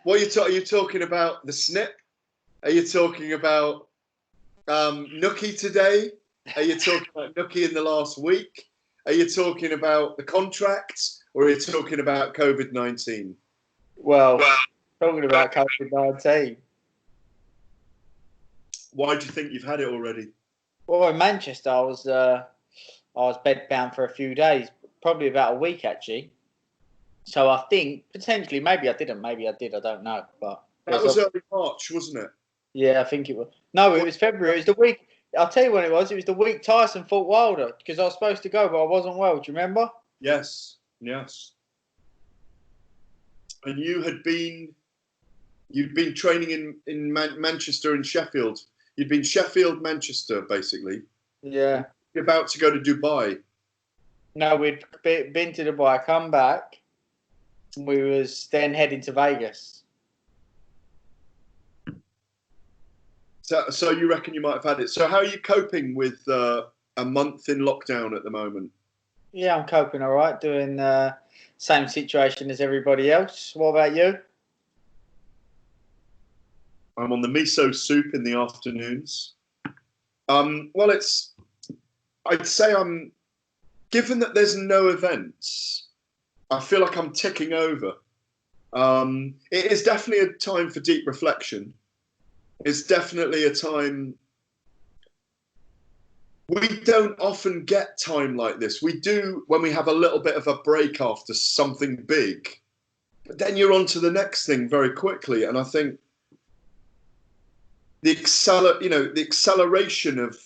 Are you talking about the snip? Are you talking about Nookie today? Are you talking about Nookie in the last week? Are you talking about the contracts, or are you talking about COVID-19? Well, talking about COVID-19. Why do you think you've had it already? Well, in Manchester, I was bedbound for a few days, probably about a week actually. So I think potentially, maybe I didn't, maybe I did, I don't know. But that was early March, wasn't it? Yeah, I think it was. No, it was February. It was the week. I'll tell you when it was. It was the week Tyson fought Wilder because I was supposed to go, but I wasn't well. Do you remember? Yes, yes. And you'd been training in Manchester and Sheffield. You'd been Sheffield, Manchester, basically. Yeah. You're about to go to Dubai. No, we'd been to Dubai, come back. We was then heading to Vegas. So you reckon you might have had it. So how are you coping with a month in lockdown at the moment? Yeah, I'm coping all right, doing same situation as everybody else. What about you? I'm on the miso soup in the afternoons. Well, I'd say given that there's no events, I feel like I'm ticking over. It is definitely a time for deep reflection. It's definitely a time. We don't often get time like this. We do when we have a little bit of a break after something big, but then you're on to the next thing very quickly. And I think the acceleration of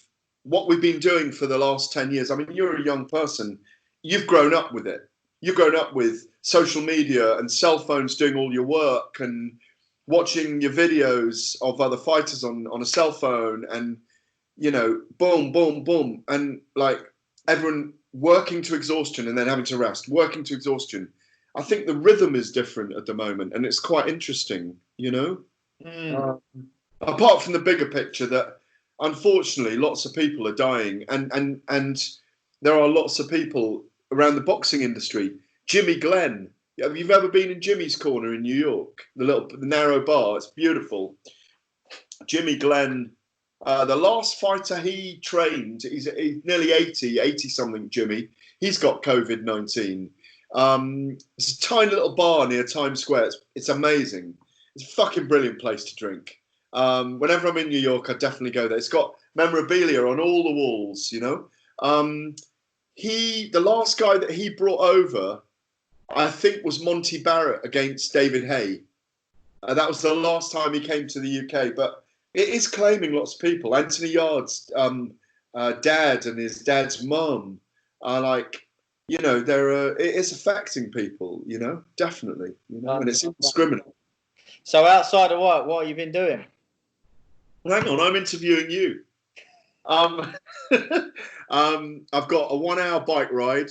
what we've been doing for the last 10 years. I mean, you're a young person. You've grown up with it. You've grown up with social media and cell phones doing all your work and watching your videos of other fighters on a cell phone and, boom, boom, boom. And like everyone working to exhaustion and then having to rest, working to exhaustion. I think the rhythm is different at the moment and it's quite interesting, apart from the bigger picture that unfortunately lots of people are dying and there are lots of people around the boxing industry. Jimmy Glenn, have you ever been in Jimmy's Corner in New York? The narrow bar, it's beautiful. Jimmy Glenn, the last fighter he trained, he's nearly 80 something, Jimmy. He's got COVID-19. It's a tiny little bar near Times Square. It's amazing. It's a fucking brilliant place to drink. Whenever I'm in New York, I definitely go there. It's got memorabilia on all the walls, The last guy that he brought over, I think, was Monty Barrett against David Haye. That was the last time he came to the UK, but it is claiming lots of people. Anthony Yard's dad and his dad's mum are like, it is affecting people, definitely, and it's indiscriminate. So outside of what have you been doing? Hang on, I'm interviewing you. I've got a 1 hour bike ride.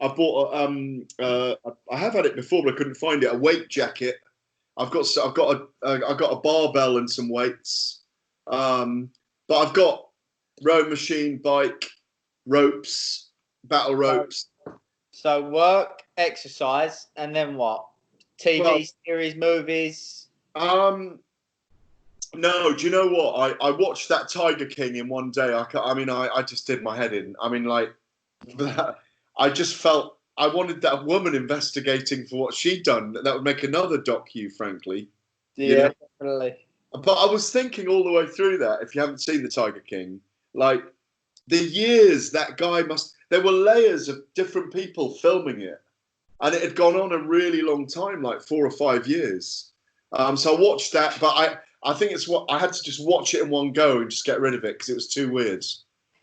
I bought I have had it before, but I couldn't find it. A weight jacket. I've got a barbell and some weights. But I've got rowing machine, bike, ropes, battle ropes. So work, exercise, and then what? TV series, movies. No, do you know what? I watched that Tiger King in one day. I just did my head in. I mean, like, I just felt I wanted that woman investigating for what she'd done. That would make another docu, frankly. Yeah, definitely. But I was thinking all the way through that, if you haven't seen the Tiger King, like the years that guy there were layers of different people filming it. And it had gone on a really long time, like 4 or 5 years. So I watched that, but I think I had to just watch it in one go and just get rid of it because it was too weird.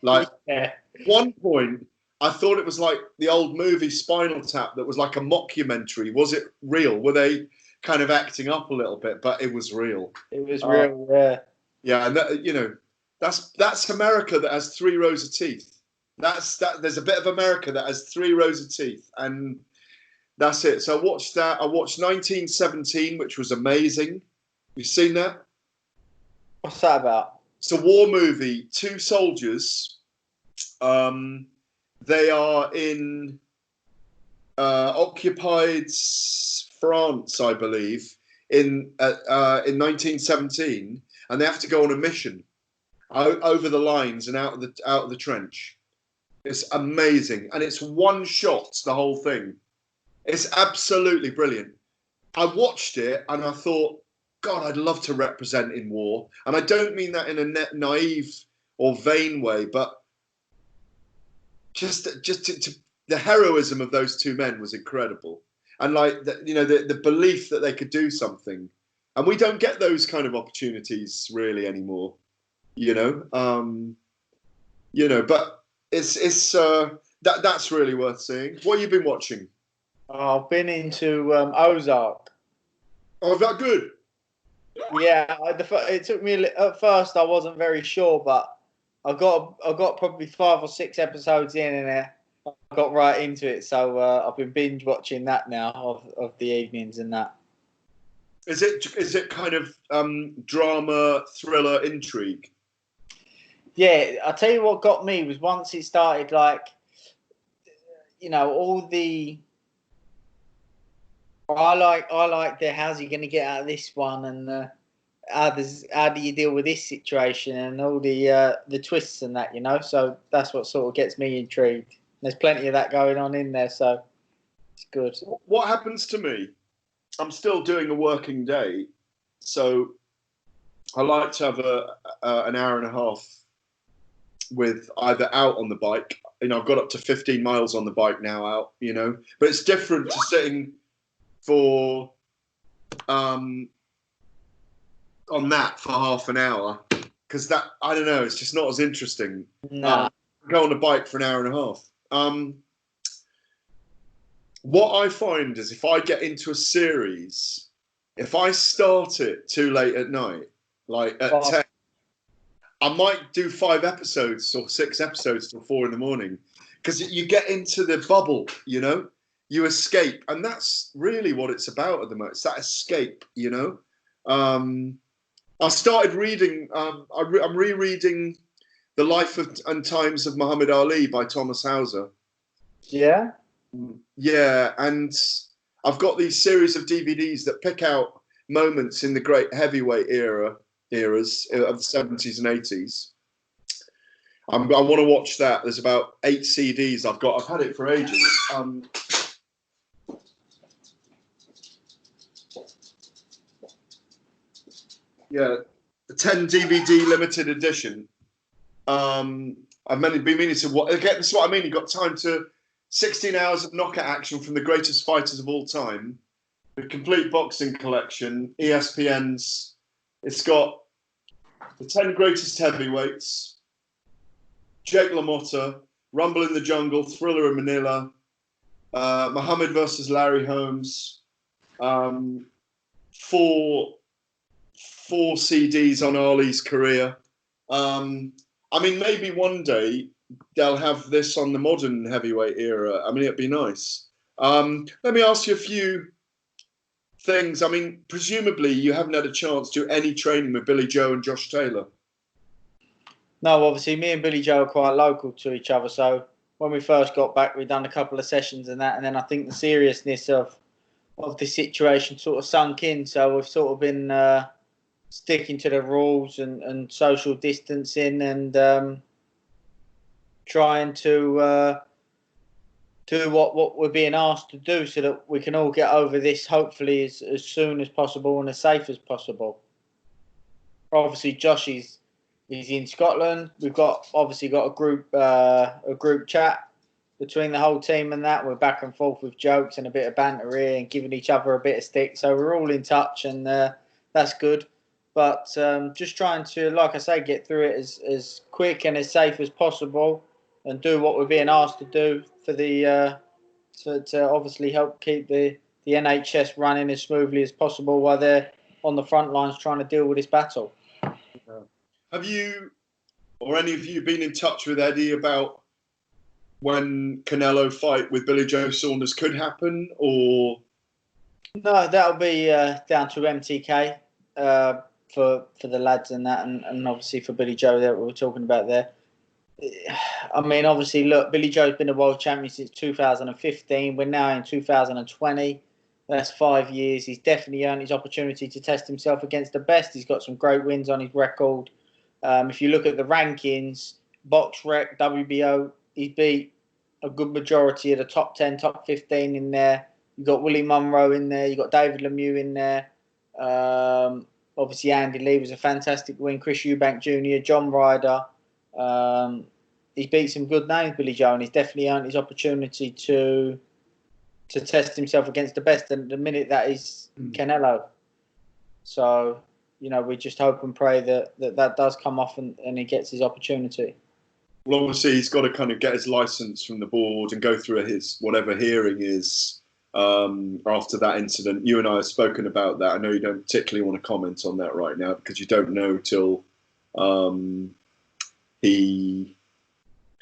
Like, at one point, I thought it was like the old movie Spinal Tap that was like a mockumentary. Was it real? Were they kind of acting up a little bit? But it was real. It was real, yeah. Yeah, and that's America that has 3 rows of teeth. There's a bit of America that has 3 rows of teeth, and that's it. So I watched that. I watched 1917, which was amazing. You've seen that? What's that about? It's a war movie. 2 soldiers. They are in occupied France, I believe, in 1917, and they have to go on a mission over the lines and out of the trench. It's amazing, and it's one shot, the whole thing. It's absolutely brilliant. I watched it and I thought, God, I'd love to represent in war. And I don't mean that in a naive or vain way, but just the heroism of those two men was incredible. And like, the belief that they could do something. And we don't get those kind of opportunities really anymore, but that's really worth seeing. What have you been watching? I've been into Ozark. Oh, is that good? Yeah, it took me at first. I wasn't very sure, but I got probably 5 or 6 episodes in, and I got right into it. So I've been binge watching that now of the evenings and that. Is it kind of drama, thriller, intrigue? Yeah, I tell you what got me was once it started, like, all the. I like the how's he going to get out of this one, and how do you deal with this situation, and all the twists and that, So that's what sort of gets me intrigued. There's plenty of that going on in there, so it's good. What happens to me? I'm still doing a working day, so I like to have an hour and a half with either out on the bike. I've got up to 15 miles on the bike now out. But it's different to sitting for on that for half an hour, because that, I don't know, it's just not as interesting. Go on a bike for an hour and a half. What I find is if I get into a series, if I start it too late at night, like at 10, I might do 5 episodes or 6 episodes till 4 in the morning, because you get into the bubble, you escape, and that's really what it's about at the moment. It's that escape, I started reading. I'm rereading The Life and Times of Muhammad Ali by Thomas Hauser. Yeah. Yeah, and I've got these series of DVDs that pick out moments in the great heavyweight eras of the 70s and 80s. I want to watch that. There's about 8 CDs I've got. I've had it for ages. Yeah, the 10 DVD limited edition. I've been meaning to watch. Again, this is what I mean. You've got time to 16 hours of knockout action from the greatest fighters of all time. The complete boxing collection. ESPN's. It's got the 10 greatest heavyweights. Jake LaMotta, Rumble in the Jungle, Thriller in Manila, Muhammad versus Larry Holmes, 4 CDs on Ali's career. Maybe one day they'll have this on the modern heavyweight era. It'd be nice. Let me ask you a few things. Presumably you haven't had a chance to do any training with Billy Joe and Josh Taylor. No, obviously me and Billy Joe are quite local to each other. So when we first got back, we'd done a couple of sessions and that, and then I think the seriousness of the situation sort of sunk in. So we've sort of been sticking to the rules and social distancing and trying to do what we're being asked to do, so that we can all get over this hopefully as soon as possible and as safe as possible. Obviously, Josh is in Scotland. We've obviously got a group chat between the whole team and that. We're back and forth with jokes and a bit of banter here and giving each other a bit of stick. So we're all in touch, and that's good. But just trying to, like I say, get through it as quick and as safe as possible, and do what we're being asked to do for the to obviously help keep the NHS running as smoothly as possible while they're on the front lines trying to deal with this battle. Have you, or any of you, been in touch with Eddie about when Canelo fight with Billy Joe Saunders could happen, or? No, that'll be down to MTK for the lads and that, and obviously for Billy Joe that we were talking about there. Obviously, look, Billy Joe's been a world champion since 2015. We're now in 2020. That's 5 years. He's definitely earned his opportunity to test himself against the best. He's got some great wins on his record. If you look at the rankings, BoxRec, WBO, he's beat a good majority of the top 10, top 15 in there. You've got Willie Munro in there. You've got David Lemieux in there. Obviously, Andy Lee was a fantastic win. Chris Eubank Jr., John Ryder. He's beat some good names, Billy Joe, and he's definitely earned his opportunity to test himself against the best. And the minute that is Canelo. So, we just hope and pray that does come off and he gets his opportunity. Well, obviously, he's got to kind of get his license from the board and go through his whatever hearing is after that incident. You and I have spoken about that. I know you don't particularly want to comment on that right now because you don't know till he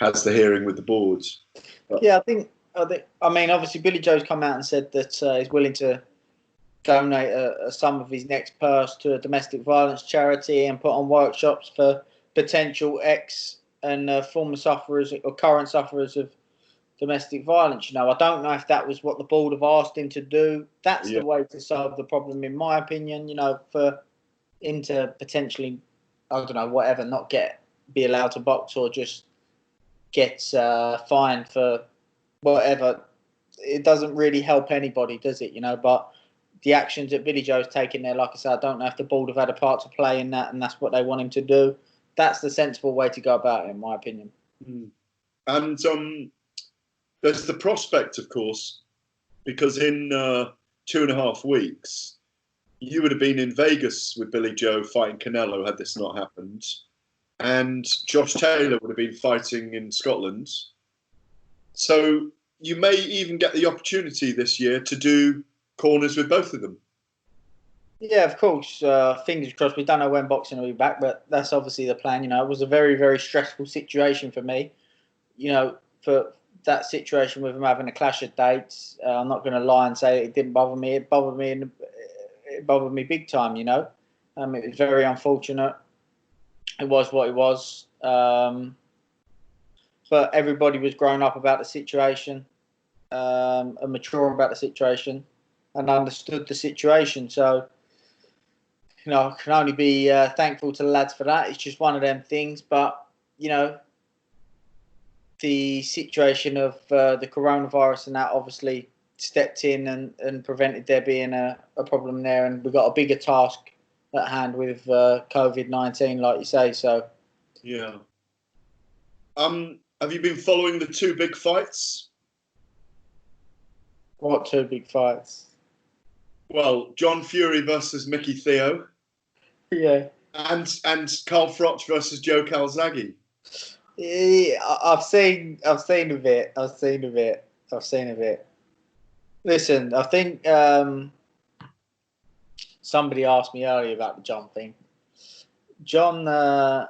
has the hearing with the board. But, yeah, I mean, obviously, Billy Joe's come out and said that he's willing to donate a sum of his next purse to a domestic violence charity and put on workshops for potential ex and former sufferers or current sufferers of domestic violence. I don't know if that was what the board have asked him to do. That's the way to solve the problem, in my opinion. For him to potentially, I don't know, whatever, not be allowed to box or just get fined for whatever. It doesn't really help anybody, does it? But the actions that Billy Joe's taken there, like I said, I don't know if the board have had a part to play in that, and that's what they want him to do. That's the sensible way to go about it, in my opinion. And there's the prospect, of course, because in 2.5 weeks, you would have been in Vegas with Billy Joe fighting Canelo had this not happened. And Josh Taylor would have been fighting in Scotland. So you may even get the opportunity this year to do corners with both of them. Yeah, of course. Fingers crossed. We don't know when boxing will be back, but that's obviously the plan. It was a very, very stressful situation for me. For that situation with him having a clash of dates, I'm not going to lie and say it didn't bother me. It bothered me, and it bothered me big time. It was very unfortunate. It was what it was. But everybody was grown up about the situation, and mature about the situation, and understood the situation. So, I can only be thankful to the lads for that. It's just one of them things. But, the situation of the coronavirus and that obviously stepped in and prevented there being a problem there. And we've got a bigger task at hand with COVID-19, like you say. So, yeah. Have you been following the 2 big fights? What 2 big fights? Well, John Fury versus Mickey Theo. Yeah. And Carl Froch versus Joe Calzaghe. Yeah, I've seen a bit. Listen, I think somebody asked me earlier about the John thing. John's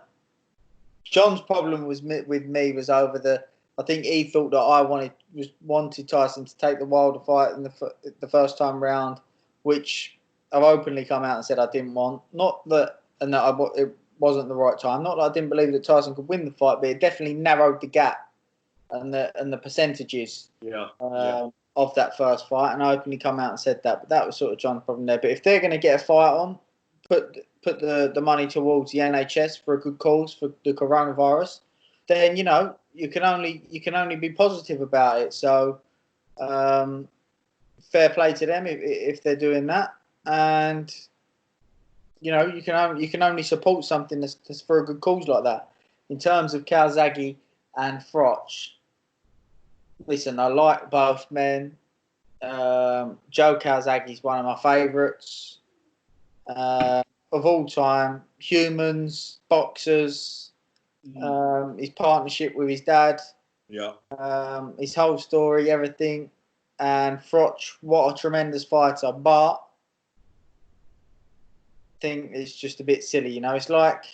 problem with me was over I think he thought that I wanted Tyson to take the Wilder fight in the first time round, which I've openly come out and said I didn't want. Not that, and that it wasn't the right time. Not that I didn't believe that Tyson could win the fight, but it definitely narrowed the gap and the percentages of that first fight. And I openly come out and said that. But that was sort of John's problem there. But if they're going to get a fight on, put the money towards the NHS for a good cause for the coronavirus, then you can only be positive about it. So fair play to them if they're doing that, and you can only support something that's for a good cause like that. In terms of Calzaghe and Froch, listen, I like both men. Joe Calzaghe is one of my favourites of all time. Humans, boxers, his partnership with his dad, his whole story, everything. And Froch, what a tremendous fighter, but I think it's just a bit silly, It's like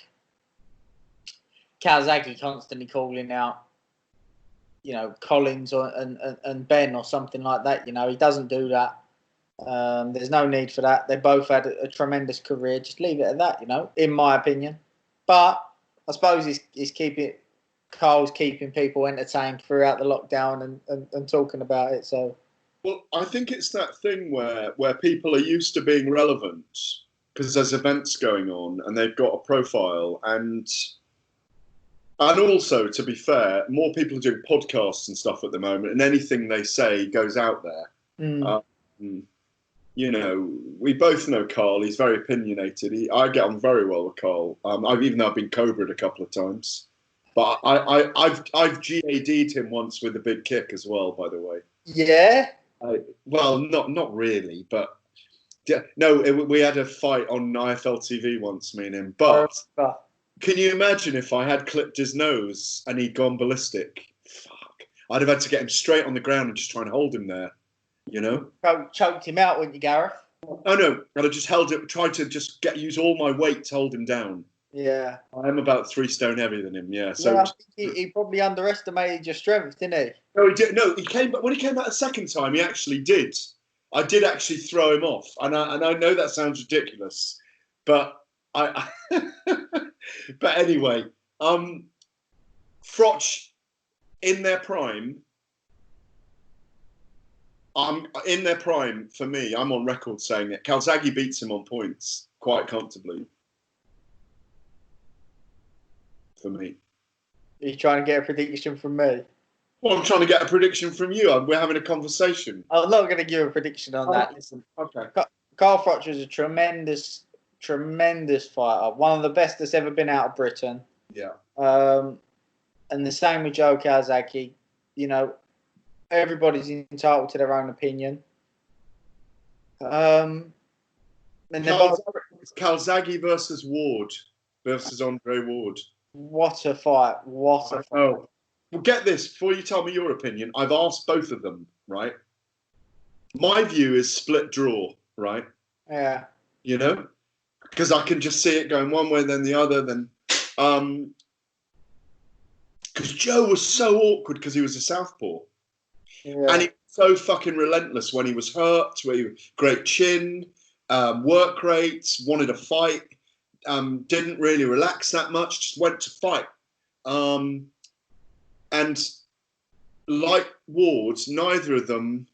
Calzaghe constantly calling out, Collins and Ben or something like that. He doesn't do that. There's no need for that. They both had a tremendous career. Just leave it at that, in my opinion. But I suppose Carl's keeping people entertained throughout the lockdown and talking about it. So Well, I think it's that thing where people are used to being relevant because there's events going on and they've got a profile, and also, to be fair, more people are doing podcasts and stuff at the moment, and anything they say goes out there. You know, we both know Carl. He's very opinionated. I get on very well with Carl. Even though I've been cobra'd a couple of times, but I've GAD'd him once with a big kick as well. By the way. Yeah. Well, not really, but no, we had a fight on IFL TV once, me and him. But can you imagine if I had clipped his nose and he'd gone ballistic? Fuck, I'd have had to get him straight on the ground and just try and hold him there. You know, choked him out, wouldn't you, Gareth? Oh no, I'd have just held it, tried to just use all my weight to hold him down. Yeah, I am about 3 stone heavier than him. Yeah, so I think he probably underestimated your strength, didn't he? No, he did. No, he came. But when he came out a second time, he actually did. I did actually throw him off, and I know that sounds ridiculous, but but anyway, Froch in their prime. In their prime, for me, I'm on record saying it. Calzaghe beats him on points quite comfortably. For me. Are you trying to get a prediction from me? Well, I'm trying to get a prediction from you. We're having a conversation. I'm not going to give a prediction on that. Listen, okay. Carl Froch was a tremendous fighter. One of the best that's ever been out of Britain. Yeah. And the same with Joe Calzaghe. You know, everybody's entitled to their own opinion. And Calzaghe versus Ward versus Andre Ward. What a fight! What a fight! Oh, well, get this before you tell me your opinion. I've asked both of them. Right. My view is split draw. Right. Yeah. You know, because I can just see it going one way, then the other. Then, because Joe was so awkward because he was a southpaw. Yeah. And he was so fucking relentless when he was hurt, where he great chin, work rates, wanted to fight, didn't really relax that much, just went to fight. And like Ward's, neither of them,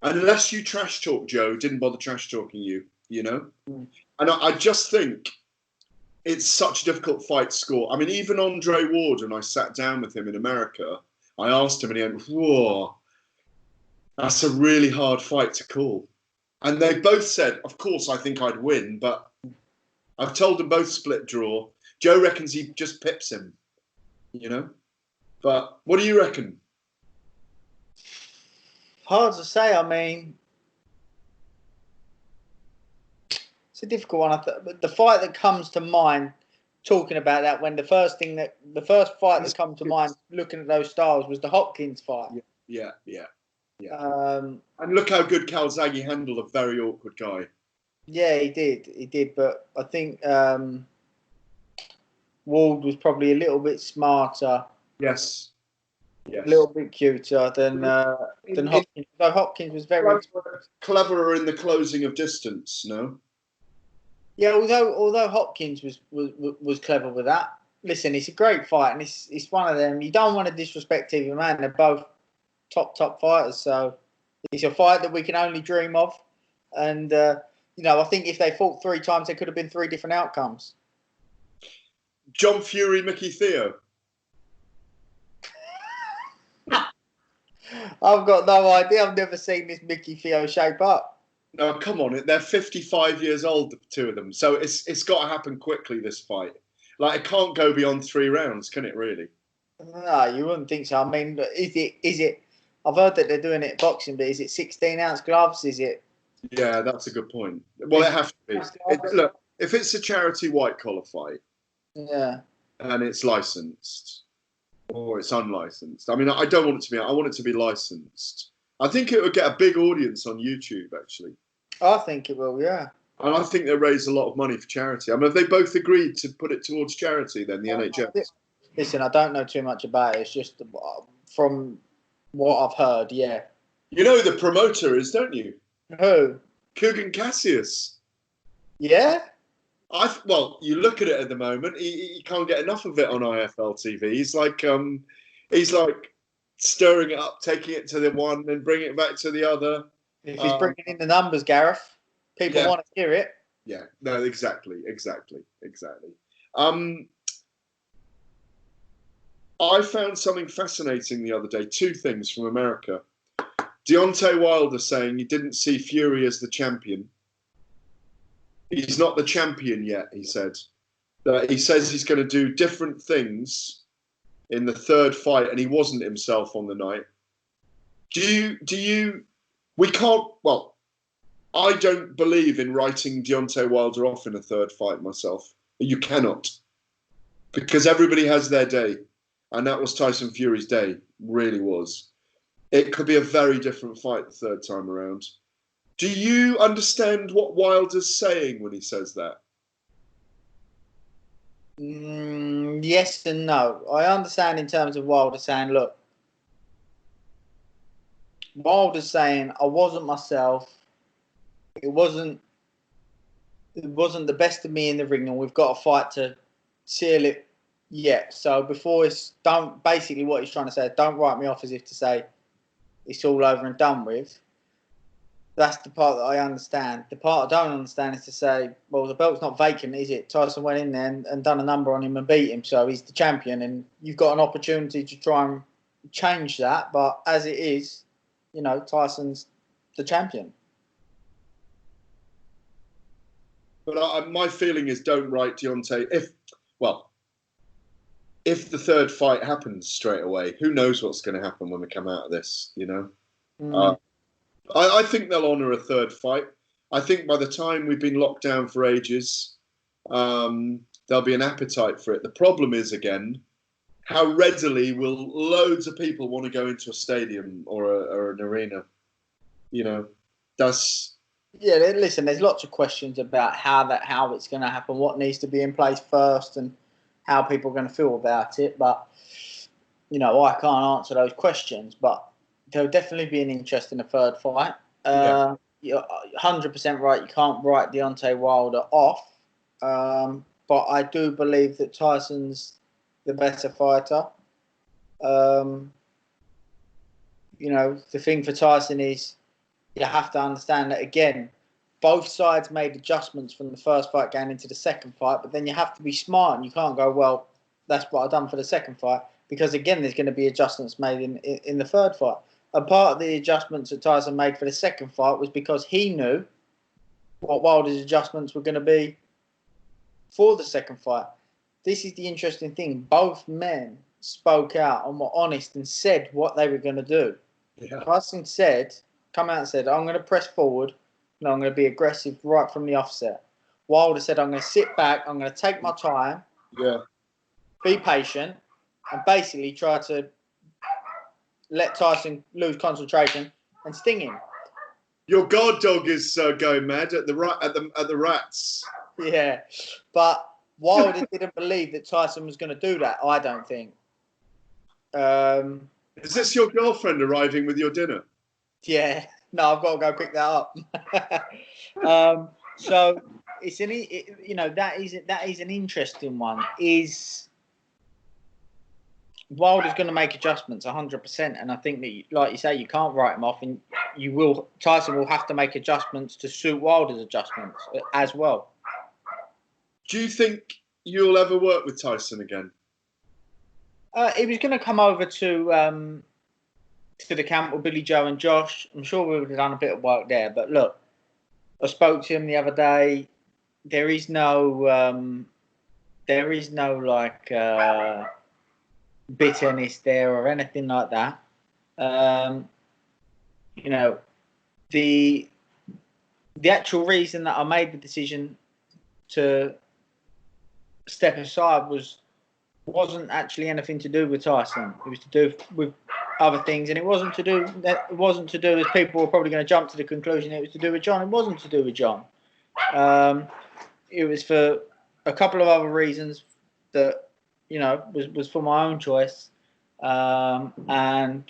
unless you trash talk Joe, didn't bother trash talking you, you know? Mm. And I just think it's such a difficult fight to score. I mean, even Andre Ward, when I sat down with him in America, I asked him and he went, whoa, that's a really hard fight to call. And they both said, of course, I think I'd win, but I've told them both split draw. Joe reckons he just pips him, you know? But what do you reckon? Hard to say. I mean, it's a difficult one. But the fight that comes to mind, talking about that, when the first fight that comes to mind, looking at those styles, was the Hopkins fight. Yeah. And look how good Calzaghe handled a very awkward guy. Yeah, he did. But I think Ward was probably a little bit smarter. Yes. A little bit cuter than Hopkins. Though Hopkins was very cleverer in the closing of distance. No. Yeah, although Hopkins was clever with that. Listen, it's a great fight, and it's one of them. You don't want to disrespect either man. They're both top fighters, so it's a fight that we can only dream of. And you know, I think if they fought 3 times, there could have been 3 different outcomes. John Fury, Mickey Theo. I've got no idea. I've never seen this Mickey Theo shape up. No, come on. They're 55 years old, the 2 of them. So it's got to happen quickly, this fight. Like, it can't go beyond 3 rounds, can it really? No, you wouldn't think so. I mean, is it? I've heard that they're doing it boxing, but is it 16-ounce gloves? Is it? Yeah, that's a good point. Well, it has to be. Look, if it's a charity white-collar fight, yeah, and it's licensed, or it's unlicensed. I mean, I don't want it to be. I want it to be licensed. I think it would get a big audience on YouTube, actually. I think it will, yeah. And I think they raise a lot of money for charity. I mean, if they both agreed to put it towards charity, then the NHS. Listen, I don't know too much about it. It's just from what I've heard, yeah. You know who the promoter is, don't you? Who? Kugan Cassius. Yeah? Well, you look at it at the moment, he can't get enough of it on IFL TV. He's like stirring it up, taking it to the one, and bringing it back to the other. If he's bringing in the numbers, Gareth, people want to hear it. Yeah, no, exactly. I found something fascinating the other day. Two things from America. Deontay Wilder saying he didn't see Fury as the champion. He's not the champion yet, he said. He says he's going to do different things in the third fight, and he wasn't himself on the night. I don't believe in writing Deontay Wilder off in a third fight myself. You cannot. Because everybody has their day. And that was Tyson Fury's day. Really was. It could be a very different fight the third time around. Do you understand what Wilder's saying when he says that? Yes and no. I understand in terms of Wilder saying, look, Wilder's saying, I wasn't myself. It wasn't the best of me in the ring, and we've got a fight to seal it yet. So before basically what he's trying to say, don't write me off as if to say it's all over and done with. That's the part that I understand. The part I don't understand is to say, well, the belt's not vacant, is it? Tyson went in there and done a number on him and beat him, so he's the champion, and you've got an opportunity to try and change that. But as it is, Tyson's the champion. But my feeling is, don't write Deontay. If the third fight happens straight away, who knows what's going to happen when we come out of this? I think they'll honour a third fight. I think by the time we've been locked down for ages, there'll be an appetite for it. The problem is, again, how readily will loads of people want to go into a stadium or an arena? Yeah, listen, there's lots of questions about how it's going to happen, what needs to be in place first, and how people are going to feel about it. But, I can't answer those questions. But there'll definitely be an interest in a third fight. You're 100% right. You can't write Deontay Wilder off. But I do believe that Tyson's the better fighter. The thing for Tyson is, you have to understand that, again, both sides made adjustments from the first fight going into the second fight, but then you have to be smart, and you can't go, well, that's what I've done for the second fight, because, again, there's going to be adjustments made in the third fight. And part of the adjustments that Tyson made for the second fight was because he knew what Wilder's adjustments were going to be for the second fight. This is the interesting thing. Both men spoke out and were honest and said what they were going to do. Yeah. Tyson come out and said, I'm going to press forward and I'm going to be aggressive right from the offset. Wilder said, I'm going to sit back, I'm going to take my time, be patient, and basically try to let Tyson lose concentration and sting him. Your guard dog is going mad at the rats. Yeah, but Wilder didn't believe that Tyson was going to do that. I don't think. Is this your girlfriend arriving with your dinner? Yeah, no, I've got to go pick that up. So it's that is an interesting one. Is Wilder's going to make adjustments 100%, and I think that, like you say, you can't write him off, and Tyson will have to make adjustments to suit Wilder's adjustments as well. Do you think you'll ever work with Tyson again? He was going to come over to the camp with Billy Joe and Josh. I'm sure we would have done a bit of work there. But look, I spoke to him the other day. There is no bitterness there or anything like that. The actual reason that I made the decision to step aside wasn't actually anything to do with Tyson. It was to do with other things, and it wasn't to do as people were probably going to jump to the conclusion it was to do with John. It wasn't to do with John. It was for a couple of other reasons that was for my own choice, and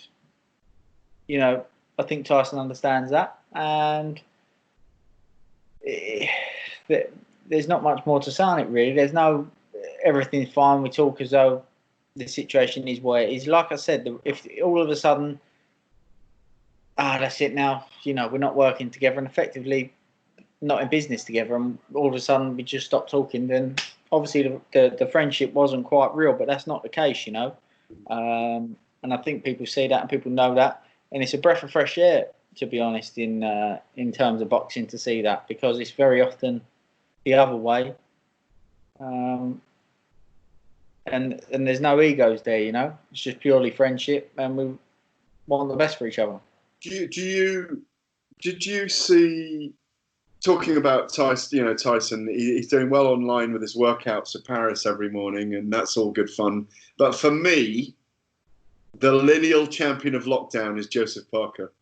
I think Tyson understands that, and there's not much more to say on it really. Everything's fine. We talk as though the situation is where it is. Like I said, if all of a sudden, that's it now. We're not working together and effectively not in business together, and all of a sudden we just stop talking, then obviously the friendship wasn't quite real. But that's not the case, and I think people see that and people know that, and it's a breath of fresh air, to be honest, in terms of boxing, to see that, because it's very often the other way, and there's no egos there, it's just purely friendship, and we want the best for each other. Did you see? Talking about Tyson, he's doing well online with his workouts at Paris every morning, and that's all good fun. But for me, the lineal champion of lockdown is Joseph Parker.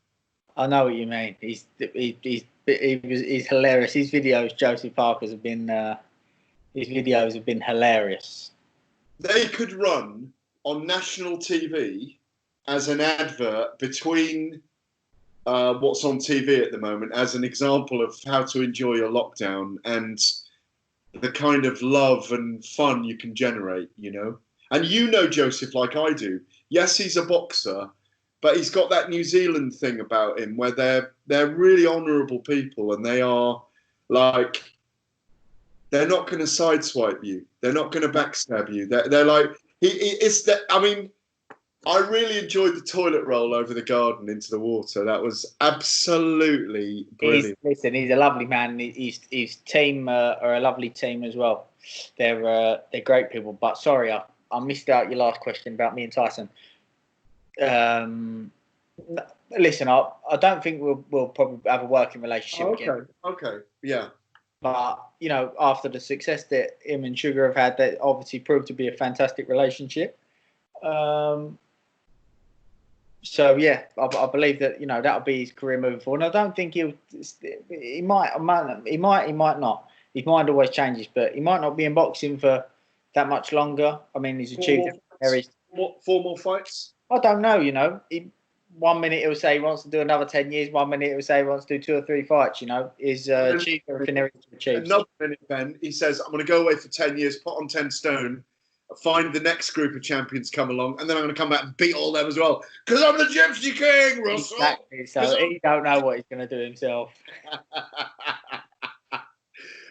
I know what you mean. He's hilarious. His videos, Joseph Parker's, have been hilarious. They could run on national TV as an advert between what's on TV at the moment as an example of how to enjoy a lockdown and the kind of love and fun you can generate, And Joseph like I do. Yes, he's a boxer, but he's got that New Zealand thing about him where they're really honourable people, and they are like, they're not going to sideswipe you. They're not going to backstab you. They're like, I really enjoyed the toilet roll over the garden into the water. That was absolutely brilliant. He's a lovely man. His team are a lovely team as well. They're great people. But sorry, I missed out your last question about me and Tyson. Listen, I don't think we'll probably have a working relationship again. Okay, yeah. But after the success that him and Sugar have had, that obviously proved to be a fantastic relationship. So yeah, I believe that that'll be his career moving forward. And I don't think he might not. His mind always changes, but he might not be in boxing for that much longer. I mean, he's achieved four more fights. I don't know. 1 minute he'll say he wants to do another 10 years. 1 minute he'll say he wants to do 2 or 3 fights. He's achieved everything there is to achieve. Another minute, Ben. He says, "I'm going to go away for 10 years, put on 10 stone." Find the next group of champions come along, and then I'm going to come back and beat all them as well. Because I'm the Gypsy King, Russell. Exactly. So he don't know what he's going to do himself.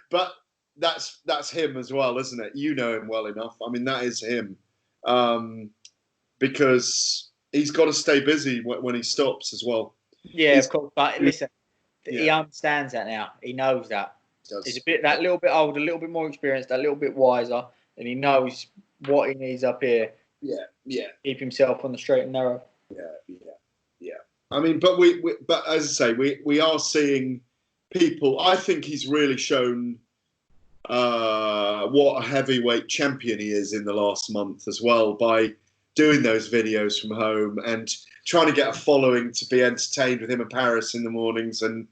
But that's him as well, isn't it? You know him well enough. I mean, that is him. Because he's got to stay busy when he stops as well. Yeah, of course. But listen, he understands that now. He knows that. He's that little bit older, a little bit more experienced, a little bit wiser, and he knows what he needs up here. Yeah. Keep himself on the straight and narrow. Yeah. I mean, but but as I say, we are seeing people. I think he's really shown what a heavyweight champion he is in the last month as well, by doing those videos from home and trying to get a following to be entertained with him in Paris in the mornings. And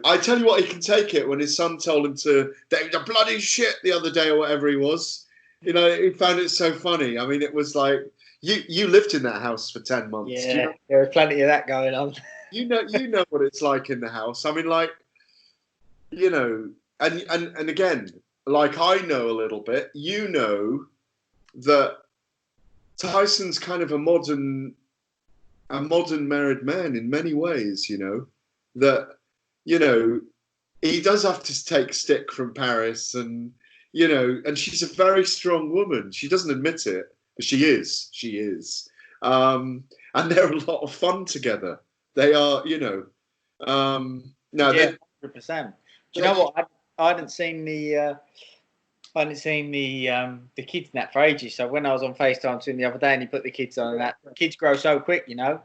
I tell you what, he can take it. When his son told him to, they were bloody shit the other day or whatever he was, he found it so funny. I mean, it was like, you lived in that house for 10 months. Yeah, there was plenty of that going on. You know what it's like in the house. I mean, like, and again, like I know a little bit, that Tyson's kind of a modern married man in many ways, that, he does have to take stick from Paris, and, and she's a very strong woman. She doesn't admit it, but she is. And they're a lot of fun together. They are, no, 100%. Do you know what? I hadn't seen the kids in that for ages. So when I was on FaceTime to him the other day and he put the kids on, and that kids grow so quick, Yeah,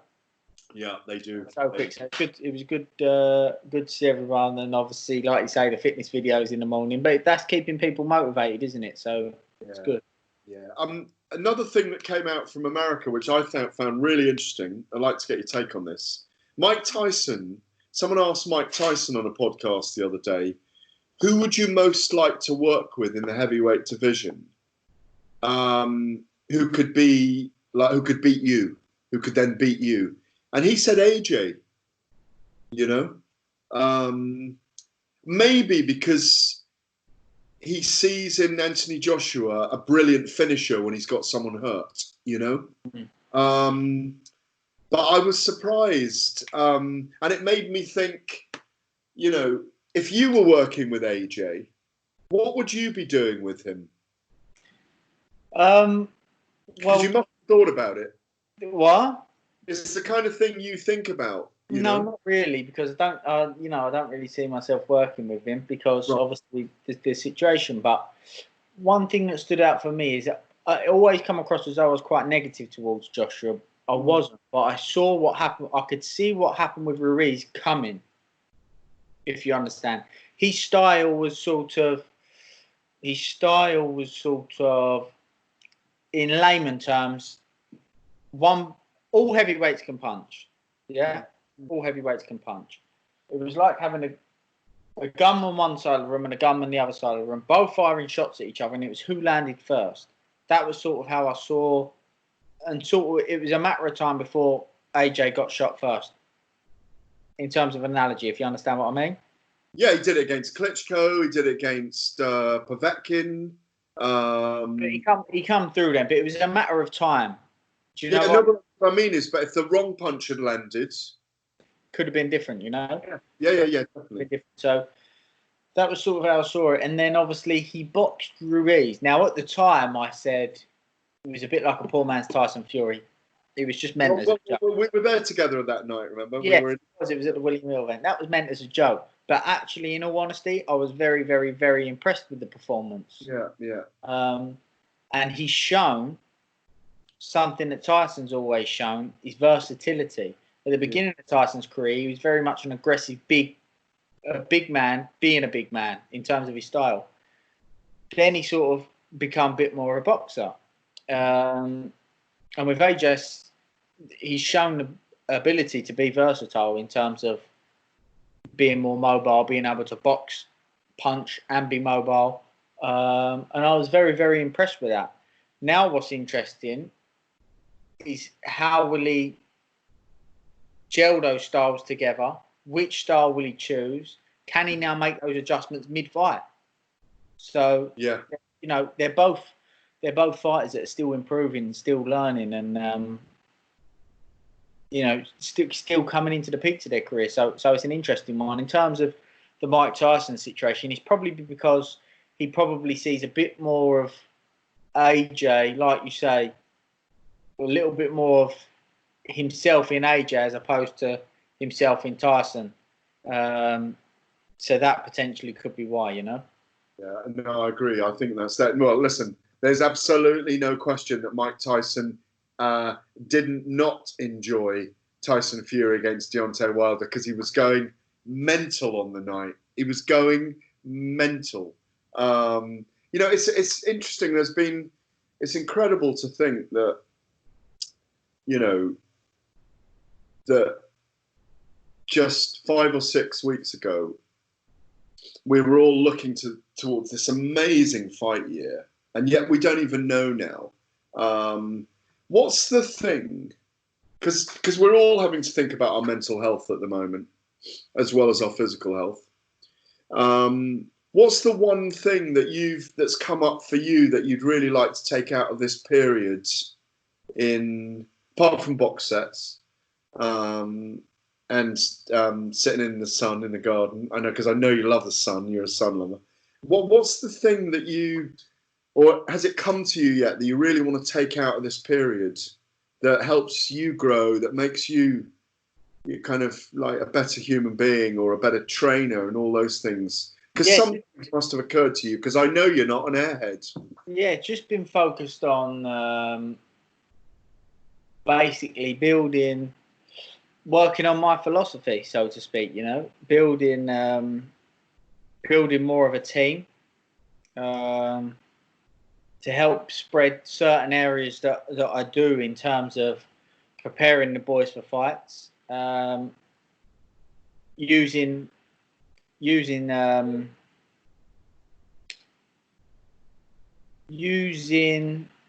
they do. So quick. So it was good to see everyone, and obviously, like you say, the fitness videos in the morning. But that's keeping people motivated, isn't it? So it's good. Yeah. Another thing that came out from America, which I found really interesting. I'd like to get your take on this. Mike Tyson. Someone asked Mike Tyson on a podcast the other day, who would you most like to work with in the heavyweight division? Who could beat you? Who could then beat you? And he said AJ. Maybe because he sees in Anthony Joshua a brilliant finisher when he's got someone hurt, you know. But I was surprised, and it made me think, you know, if you were working with AJ, what would you be doing with him? Because you must have thought about it. What? It's the kind of thing you think about. You No, know? not really, because I don't really see myself working with him because obviously the situation. But one thing that stood out for me is that I always come across as though I was quite negative towards Joshua. I wasn't, but I saw what happened. I could see what happened with Ruiz coming, if you understand. His style was sort of, in layman terms, all heavyweights can punch. Yeah, all heavyweights can punch. It was like having a gun on one side of the room and a gun on the other side of the room, both firing shots at each other, and it was who landed first. That was sort of how I saw, and sort of it was a matter of time before AJ got shot first. In terms of analogy, if you understand what I mean. Yeah, he did it against Klitschko. He did it against Povetkin. But he come through then, but it was a matter of time. Do you know what? No, what I mean is, but if the wrong punch had landed, could have been different, you know. Yeah, definitely. So that was sort of how I saw it, and then obviously he boxed Ruiz. Now at the time, I said it was a bit like a poor man's Tyson Fury. It was just meant as a joke. We were there together that night, remember? Yeah, it was at the William Hill event. That was meant as a joke. But actually, in all honesty, I was very, very, very impressed with the performance. Yeah. And he's shown something that Tyson's always shown, his versatility. At the beginning of Tyson's career, he was very much an aggressive, big man, being a big man in terms of his style. Then he sort of become a bit more a boxer. And with AJ, he's shown the ability to be versatile in terms of being more mobile, being able to box, punch, and be mobile. And I was very, very impressed with that. Now what's interesting is how will he gel those styles together? Which style will he choose? Can he now make those adjustments mid-fight? So, yeah, you know, they're both fighters that are still improving, still learning, and you know, still coming into the peaks of their career. So it's an interesting one. In terms of the Mike Tyson situation, it's probably because he probably sees a bit more of AJ, like you say, a little bit more of himself in AJ as opposed to himself in Tyson. So that potentially could be why, you know. Yeah, no, I agree. I think that's that. Well, listen, there's absolutely no question that Mike Tyson didn't not enjoy Tyson Fury against Deontay Wilder because he was going mental on the night. He was going mental. You know, it's interesting. It's incredible to think that, you know, that just 5 or 6 weeks ago, we were all looking towards this amazing fight year, and yet we don't even know now. What's the thing? Because we're all having to think about our mental health at the moment, as well as our physical health. What's the one thing that's come up for you that you'd really like to take out of this period, apart from box sets, and sitting in the sun in the garden? I know, because I know you love the sun. You're a sun lover. What's the thing that or has it come to you yet that you really want to take out of this period that helps you grow, that makes you kind of like a better human being or a better trainer and all those things? Because something must have occurred to you, because I know you're not an airhead. Yeah, just been focused on basically working on my philosophy, so to speak, you know, building more of a team to help spread certain areas that I do in terms of preparing the boys for fights, using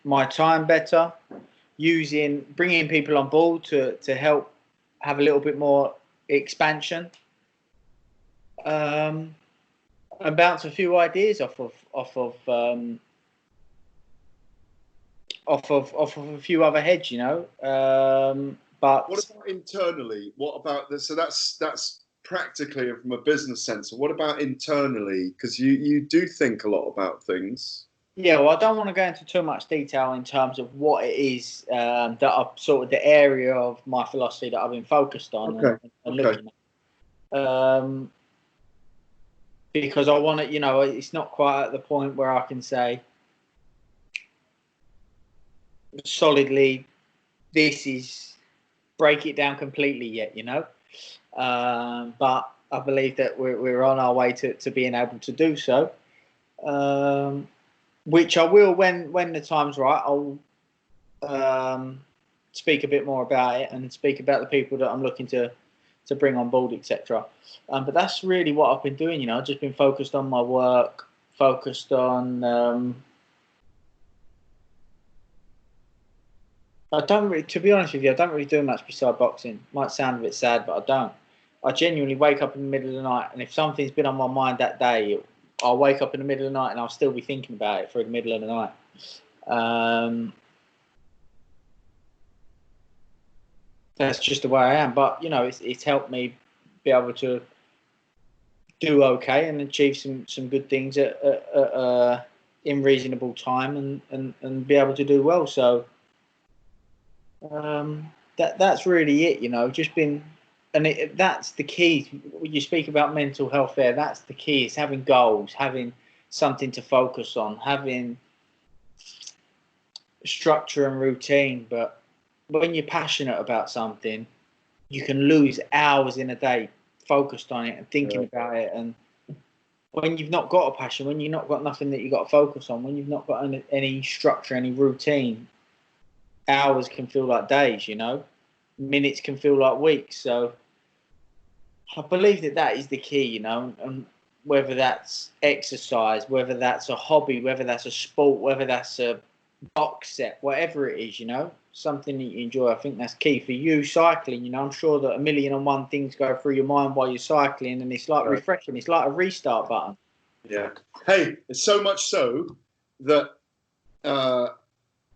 my time better, bringing people on board to help have a little bit more expansion. and bounce a few ideas off of a few other heads, you know. But what about internally? What about this? So that's practically from a business sense. What about internally? Because you do think a lot about things. yeah, well, I don't want to go into too much detail in terms of what it is that I've sort of the area of my philosophy that I've been focused on Okay. and Okay. looking at. Because I want to, you know, it's not quite at the point where I can say solidly, this is break it down completely yet, you know. But I believe that we're on our way to being able to do so, which I will when the time's right. I'll speak a bit more about it and speak about the people that I'm looking to bring on board, etc. But that's really what I've been doing. You know, I've just been focused on my work, focused on. I don't really, to be honest with you, I don't really do much beside boxing. Might sound a bit sad, but I don't. I genuinely wake up in the middle of the night, and if something's been on my mind that day, I'll wake up in the middle of the night and I'll still be thinking about it through the middle of the night. That's just the way I am. But you know, it's helped me be able to do okay and achieve some good things in reasonable time and be able to do well. So that's really it. You know, just been, and that's the key. When you speak about mental health, that's the key. Is having goals, having something to focus on, having structure and routine. But when you're passionate about something, you can lose hours in a day focused on it and thinking about it. And when you've not got a passion, when you've not got nothing that you've got to focus on, when you've not got any structure, any routine, hours can feel like days, you know, minutes can feel like weeks. So I believe that is the key, you know, and whether that's exercise, whether that's a hobby, whether that's a sport, whether that's a box set, whatever it is, you know, something that you enjoy. I think that's key for you. Cycling, you know, I'm sure that 1,000,001 things go through your mind while you're cycling, and it's like refreshing. It's like a restart button. Yeah. Hey, it's so much so that a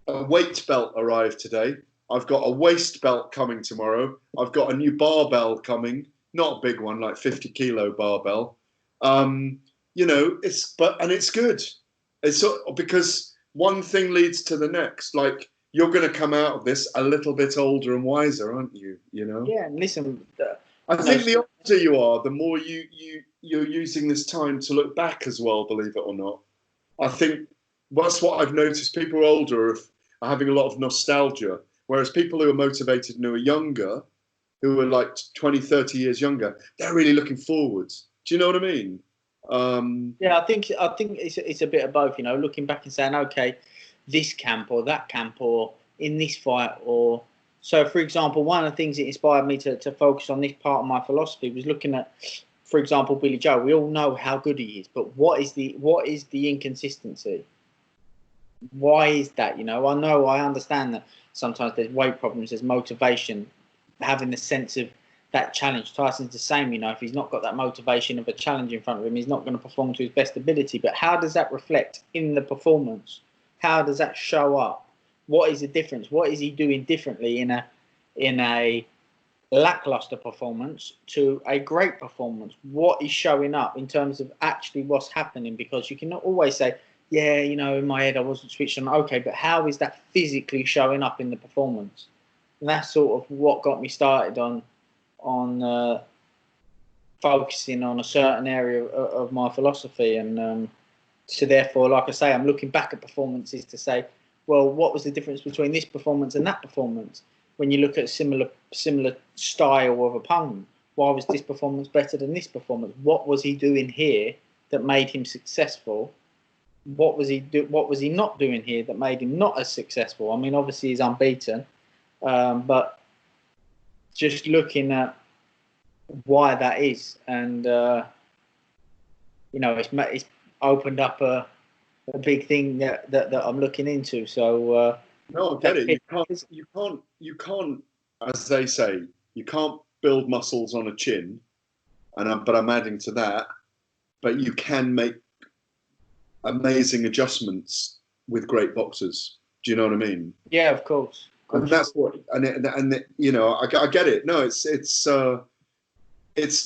weight belt arrived today. I've got a waist belt coming tomorrow. I've got a new barbell coming, not a big one, like 50-kilo barbell. You know, it's good. It's because one thing leads to the next. Like, you're going to come out of this a little bit older and wiser, aren't you? You know. Yeah, and listen. I think the older you are, the more you're using this time to look back as well. Believe it or not, I think that's what I've noticed. People older are having a lot of nostalgia, whereas people who are motivated and who are younger, who are like 20, 30 years younger, they're really looking forwards. Do you know what I mean? Yeah, I think it's a bit of both. You know, looking back and saying, okay, this camp or that camp or in this fight or so. For example, one of the things that inspired me to focus on this part of my philosophy was looking at, for example, Billy Joe. We all know how good he is, but what is the inconsistency? Why is that? You know, I understand that sometimes there's weight problems, there's motivation, having the sense of that challenge. Tyson's the same, you know, if he's not got that motivation of a challenge in front of him, he's not going to perform to his best ability. But how does that reflect in the performance? How does that show up? What is the difference? What is he doing differently in a lackluster performance to a great performance? What is showing up in terms of actually what's happening? Because you cannot always say, yeah, you know, in my head I wasn't switched on. Okay, but how is that physically showing up in the performance? And that's sort of what got me started on focusing on a certain area of my philosophy. And so therefore, like I say, I'm looking back at performances to say, well, what was the difference between this performance and that performance? When you look at similar style of opponent, why was this performance better than this performance? What was he doing here that made him successful? What was he not doing here that made him not as successful? I mean, obviously he's unbeaten, but just looking at why that is, and you know, it's opened up a big thing that I'm looking into. So no, I get it. You can't, as they say, you can't build muscles on a chin. But I'm adding to that. but you can make amazing adjustments with great boxers. Do you know what I mean? Yeah, of course. And that's what, and you know, I get it. No, it's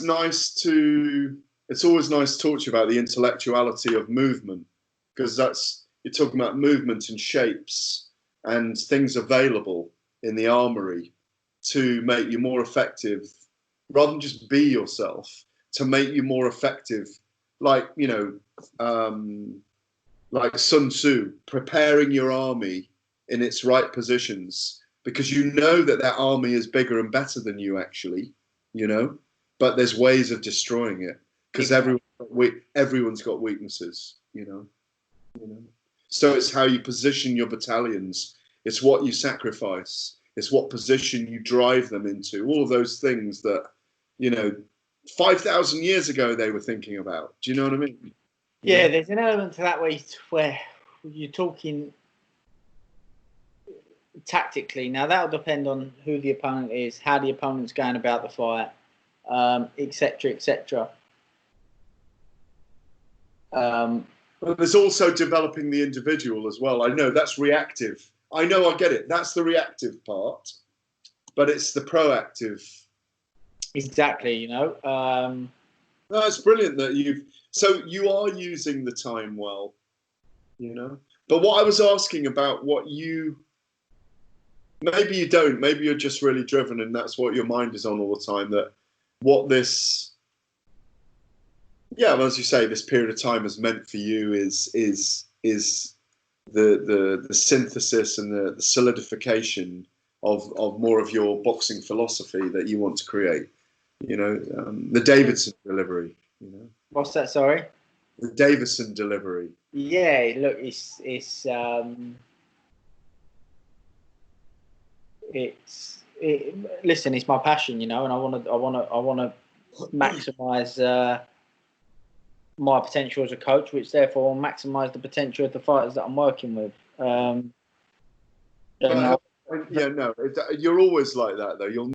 nice to. It's always nice to talk to you about the intellectuality of movement, because you're talking about movement and shapes and things available in the armory to make you more effective, rather than just be yourself, to make you more effective. Like, you know, like Sun Tzu, preparing your army in its right positions, because you know that army is bigger and better than you actually, you know, but there's ways of destroying it, because everyone's got weaknesses, you know. So it's how you position your battalions. It's what you sacrifice. It's what position you drive them into. All of those things that, you know, 5,000 years ago they were thinking about. Do you know what I mean? Yeah, there's an element to that where you're talking tactically. Now, that'll depend on who the opponent is, how the opponent's going about the fight, etc., etc. But there's also developing the individual as well. I know that's reactive. I know, I get it. That's the reactive part, but it's the proactive. Exactly, you know. No, it's brilliant that you are using the time well, you know. But what I was asking about, maybe you don't, maybe you're just really driven and that's what your mind is on all the time, that what this, well, as you say, this period of time has meant for you is the synthesis and the solidification of more of your boxing philosophy that you want to create. You know, the Davison delivery. You know, what's that? Sorry, the Davison delivery. Yeah, look, it's listen, it's my passion, you know, and I want to maximise my potential as a coach, which therefore will maximise the potential of the fighters that I'm working with. You're always like that, though. You'll